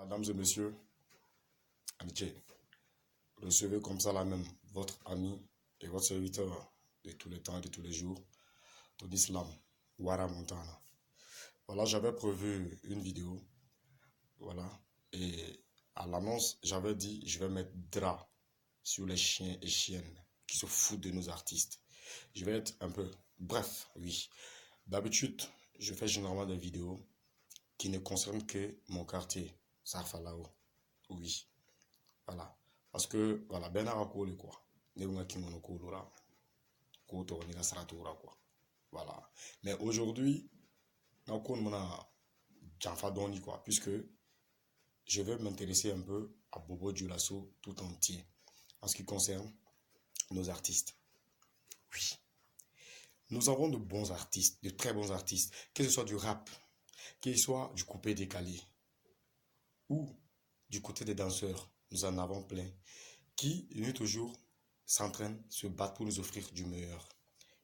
Mesdames et messieurs, amitié, recevez comme ça la même votre ami et votre serviteur de tous les temps et de tous les jours, ton islam, Wara Montana. Voilà, j'avais prévu une vidéo, voilà, et à l'annonce, j'avais dit, je vais mettre drap sur les chiens et chiennes qui se foutent de nos artistes. Je vais être un peu bref, oui. D'habitude, je fais généralement des vidéos qui ne concernent que mon quartier, Sarfalao. Oui, voilà. Parce que, voilà, ben à quoi. Ne vous qui m'en coulera. Koto, ni la saratura, quoi. Voilà. Mais aujourd'hui, on a Janfa Doni, quoi. Puisque je vais m'intéresser un peu à Bobo Dioulasso tout entier. En ce qui concerne nos artistes. Oui. Nous avons de bons artistes, de très bons artistes. Que ce soit du rap, que ce soit du coupé décalé. Ou du côté des danseurs, nous en avons plein. Qui, nuit toujours, s'entraînent, se battent pour nous offrir du meilleur.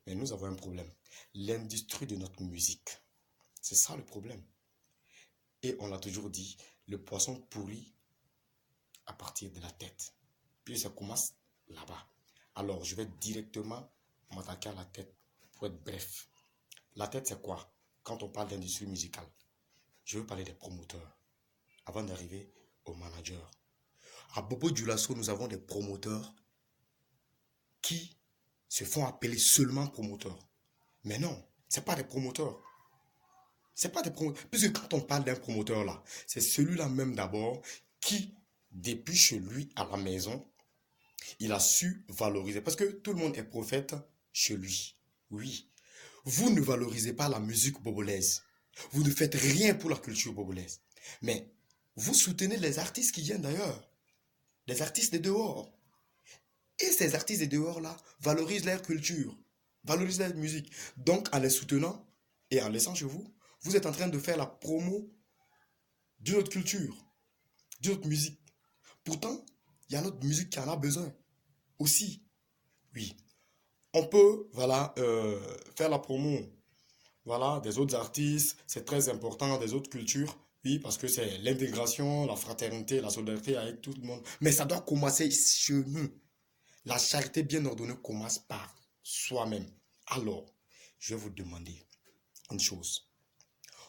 Mais nous avons un problème. L'industrie de notre musique. C'est ça le problème. Et on l'a toujours dit, le poisson pourrit à partir de la tête. Puis ça commence là-bas. Alors, je vais directement m'attaquer à la tête pour être bref. La tête, c'est quoi? Quand on parle d'industrie musicale, je veux parler des promoteurs avant d'arriver aux managers. À Bobo Dioulasso, nous avons des promoteurs qui se font appeler seulement promoteurs. Mais non, ce n'est pas des promoteurs. C'est pas des promoteurs. Puisque quand on parle d'un promoteur là, c'est celui-là même d'abord qui, depuis chez lui à la maison, il a su valoriser. Parce que tout le monde est prophète chez lui. Oui. Vous ne valorisez pas la musique bobolaise. Vous ne faites rien pour la culture bobolaise. Mais vous soutenez les artistes qui viennent d'ailleurs. Les artistes de dehors. Et ces artistes de dehors là valorisent leur culture, valorisent leur musique. Donc en les soutenant et en laissant chez vous, vous êtes en train de faire la promo d'une autre culture, d'une autre musique. Pourtant, il y a notre musique qui en a besoin aussi. Oui, on peut voilà, faire la promo voilà, des autres artistes, c'est très important, des autres cultures. Oui, parce que c'est l'intégration, la fraternité, la solidarité avec tout le monde. Mais ça doit commencer chez nous. La charité bien ordonnée commence par soi-même. Alors, je vais vous demander une chose.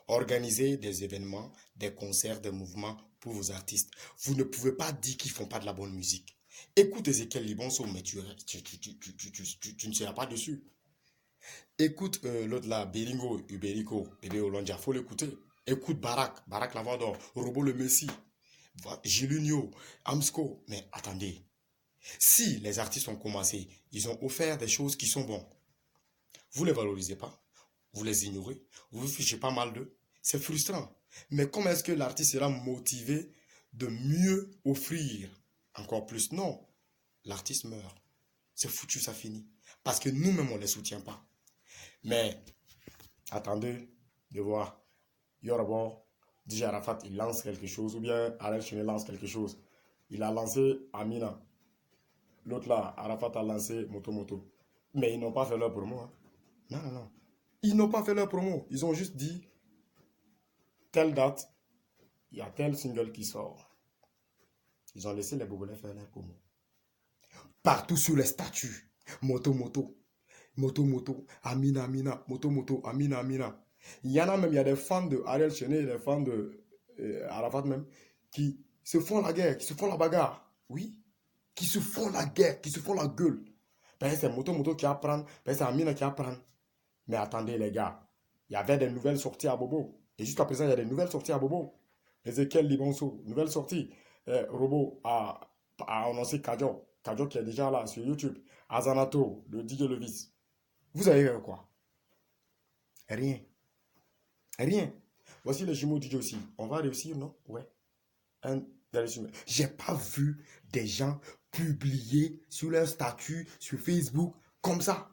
Organisez des événements, des concerts, des mouvements pour vos artistes. Vous ne pouvez pas dire qu'ils ne font pas de la bonne musique. Écoute Ezekiel Libonso, mais tu ne seras pas dessus. Écoute l'autre là, Beringo, Uberico, Bébé Olondia, faut l'écouter. Écoute Barak Lavador, Robo le Messi, Gilunio, Amsco. Mais attendez, si les artistes ont commencé, ils ont offert des choses qui sont bonnes. Vous ne les valorisez pas, vous les ignorez, vous vous fichez pas mal d'eux. C'est frustrant. Mais comment est-ce que l'artiste sera motivé de mieux offrir encore plus? Non, l'artiste meurt. C'est foutu, ça finit. Parce que nous-mêmes, on ne les soutient pas. Mais attendez de voir. Yorabo, DJ Arafat, il lance quelque chose, ou bien Alain Chenet lance quelque chose. Il a lancé Amina. L'autre là, Arafat a lancé Moto Moto. Mais ils n'ont pas fait leur promo. Hein. Non, non, non. Ils n'ont pas fait leur promo. Ils ont juste dit, telle date, il y a tel single qui sort. Ils ont laissé les Bogolais faire leur promo. Partout sur les statuts. Moto Moto. Moto Moto. Amina Amina. Moto Moto. Amina Amina. Il y en a même, il y a des fans de Ariel Chenet, des fans de Arafat même, qui se font la guerre, qui se font la bagarre. Oui. Qui se font la guerre, qui se font la gueule. Ben, c'est Moto Moto qui apprend, ben, c'est Amina qui apprend. Mais attendez les gars, il y avait des nouvelles sorties à Bobo. Et jusqu'à présent, il y a des nouvelles sorties à Bobo. Ezekiel Libonso, nouvelle sortie. Robo a annoncé Kajo. Kajo qui est déjà là sur YouTube. Azanato, le DJ Levis. Vous avez vu quoi? Rien. Rien. Voici les jumeaux DJ aussi. On va réussir, non? Ouais. J'ai pas vu des gens publier sur leur statut, sur Facebook, comme ça.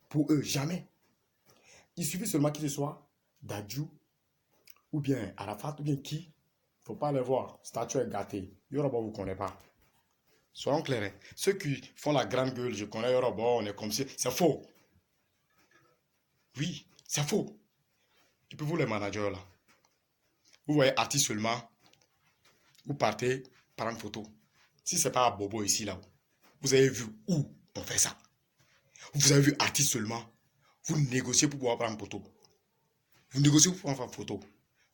Pour eux, jamais. Il suffit seulement qu'il soit Dadju, ou bien Arafat, ou bien qui. Faut pas les voir. Statut est gâté. Yoruba, vous ne connaissez pas. Soyons clairs. Hein. Ceux qui font la grande gueule, je connais Yoruba, on est comme si. C'est faux. Oui, c'est faux. Et puis vous, les managers, là. Vous voyez artiste seulement. Vous partez prendre photo. Si ce n'est pas à Bobo ici, là, vous avez vu où on fait ça? Vous avez vu artiste seulement. Vous négociez pour pouvoir prendre photo. Vous négociez pour pouvoir faire photo.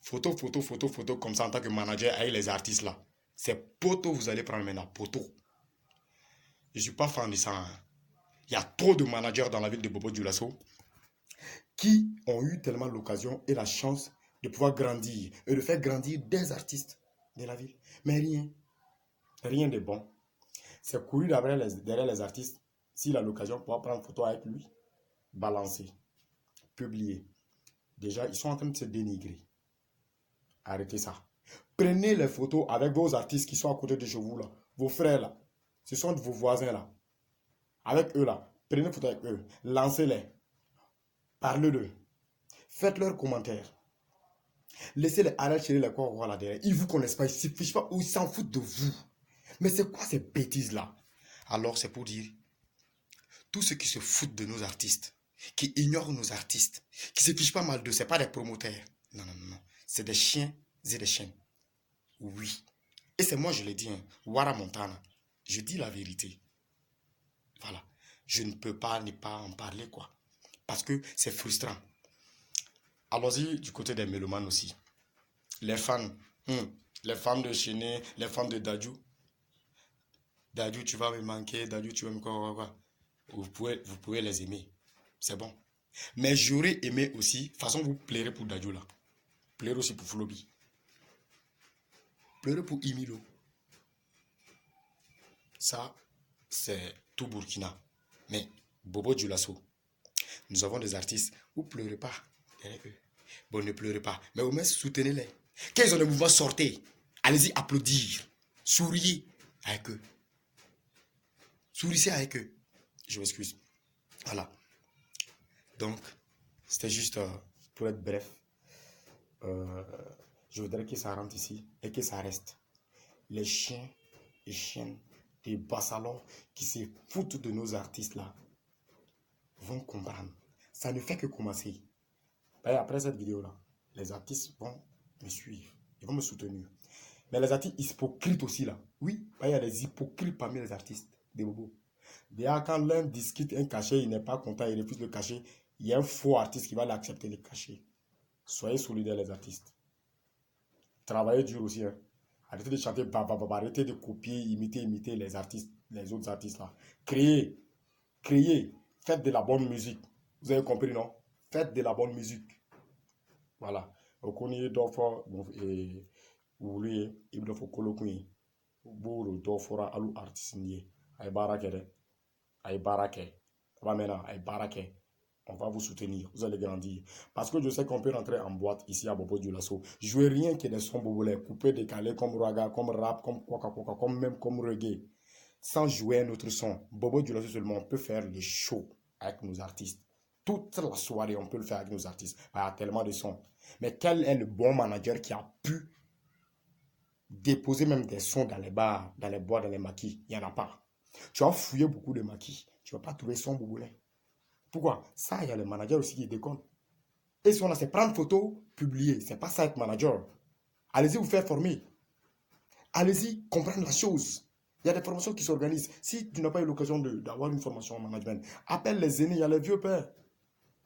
Photo, photo, photo, photo, comme ça en tant que manager avec les artistes là. C'est poteau, vous allez prendre maintenant, poteau. Je ne suis pas fan de ça. Hein. Il y a trop de managers dans la ville de Bobo Dioulasso qui ont eu tellement l'occasion et la chance de pouvoir grandir et de faire grandir des artistes de la ville. Mais rien, rien de bon. C'est courir derrière les artistes s'il a l'occasion de pouvoir prendre photo avec lui, balancer, publier. Déjà, ils sont en train de se dénigrer. Arrêtez ça. Prenez les photos avec vos artistes qui sont à côté de chez vous, là. Vos frères, là. Ce sont vos voisins, là. Avec eux, là. Prenez photo avec eux. Lancez-les. Parlez-le. Faites leurs commentaires. Laissez-les aller chez les quoi là derrière. Ils ne vous connaissent pas. Ils ne se fichent pas ou ils s'en foutent de vous. Mais c'est quoi ces bêtises-là? Alors, c'est pour dire, tous ceux qui se foutent de nos artistes, qui ignorent nos artistes, qui se fichent pas mal d'eux, ce n'est pas des promoteurs. Non, non, non. C'est des chiens et des chiens. Oui. Et c'est moi, je le dis, hein, Wara Montana. Je dis la vérité. Voilà. Je ne peux pas ne pas en parler, quoi. Parce que c'est frustrant. Allons-y du côté des mélomanes aussi. Les fans. Les fans de Chené, les fans de Dadju. Dadju, tu vas me manquer. Dadju, tu vas me quoi. Vous pouvez les aimer. C'est bon. Mais j'aurais aimé aussi, de toute façon, vous plairez pour Dadju là. Plairez aussi pour Flobi. Plairez pour Imilo. Ça, c'est tout Burkina. Mais Bobo Dioulasso, nous avons des artistes. Vous ne pleurez pas derrière eux. Bon, ne pleurez pas. Mais au moins, soutenez-les. Quand ils ont des mouvements, sortez. Allez-y applaudir. Souriez avec eux. Sourissez avec eux. Je m'excuse. Voilà. Donc, c'était juste pour être bref. Je voudrais que ça rentre ici et que ça reste. Les chiens et chiennes des bassalons qui se foutent de nos artistes là vont comprendre. Ça ne fait que commencer. Après cette vidéo là, les artistes vont me suivre. Ils vont me soutenir. Mais les artistes hypocrites aussi là. Oui, il y a des hypocrites parmi les artistes des bobos. Déjà, quand l'un discute un cachet, il n'est pas content, il refuse le cachet, il y a un faux artiste qui va l'accepter le cachet. Soyez solidaires les artistes. Travaillez dur aussi. Hein. Arrêtez de chanter, arrêtez de copier, imiter les artistes, les autres artistes là. Créez, faites de la bonne musique. Vous avez compris, non? Faites de la bonne musique. Voilà. Vous connaissez d'offres, et vous voulez, il faut coloquer. Vous d'offres à l'artiste. Aïe barake, aïe barake. Aïe barake. On va vous soutenir, vous allez grandir. Parce que je sais qu'on peut rentrer en boîte ici à Bobo Dioulasso. Jouer rien que des sons bobolais, coupés, décalés, comme raga, comme rap, comme quoi, comme même comme reggae. Sans jouer un autre son. Bobo Dioulasso seulement, on peut faire les shows avec nos artistes. Toute la soirée, on peut le faire avec nos artistes. Il y a tellement de sons. Mais quel est le bon manager qui a pu déposer même des sons dans les bars, dans les bois, dans les maquis? Il n'y en a pas. Tu as fouillé beaucoup de maquis. Tu ne vas pas trouver son bobolais. Pourquoi? Ça, il y a les managers aussi qui déconnent. Et si on a c'est prendre photo, publier. C'est pas ça être manager. Allez-y vous faire former. Allez-y comprendre la chose. Il y a des formations qui s'organisent. Si tu n'as pas eu l'occasion d'avoir une formation en management, appelle les aînés, il y a les vieux pères.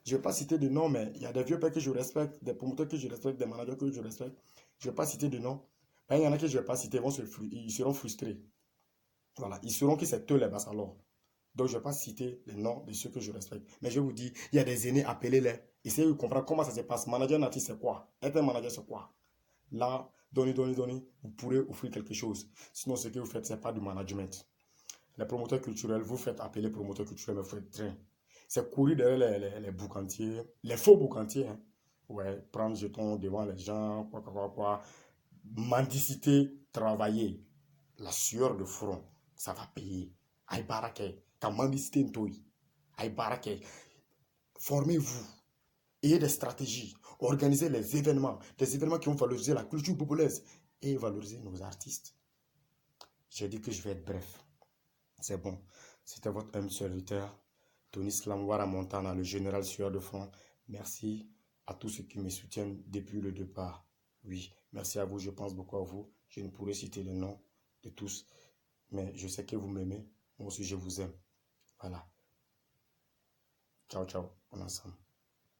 Je ne vais pas citer de noms, mais il y a des vieux pères que je respecte, des promoteurs que je respecte, des managers que je respecte. Je ne vais pas citer de noms. Ben, il y en a que je ne vais pas citer, ils seront frustrés. Voilà, ils sauront que c'est eux les bassalors. Donc, je ne vais pas citer les noms de ceux que je respecte. Mais je vous dis, il y a des aînés, appelez-les. Essayez de comprendre comment ça se passe. Manager natif, c'est quoi? Être un manager, c'est quoi? Là, donnez. Vous pourrez offrir quelque chose. Sinon, ce que vous faites, ce n'est pas du management. Les promoteurs culturels, vous faites appeler promoteurs culturels, mais vous faites train. C'est courir derrière les boucantiers, les faux boucantiers. Hein. Ouais, prendre jetons devant les gens, quoi. Mendicité, travailler. La sueur de front, ça va payer. Aïe barake. Mendicité ntoyi. Aïe barake. Formez-vous. Ayez des stratégies. Organisez les événements. Des événements qui vont valoriser la culture bobolaise et valoriser nos artistes. J'ai dit que je vais être bref. C'est bon. C'était votre homme serviteur, Tony Slam Wara Montana, le général sueur de front. Merci à tous ceux qui me soutiennent depuis le départ. Oui, merci à vous. Je pense beaucoup à vous. Je ne pourrais citer les noms de tous, mais je sais que vous m'aimez. Moi aussi, je vous aime. Voilà. Ciao, ciao. On est ensemble.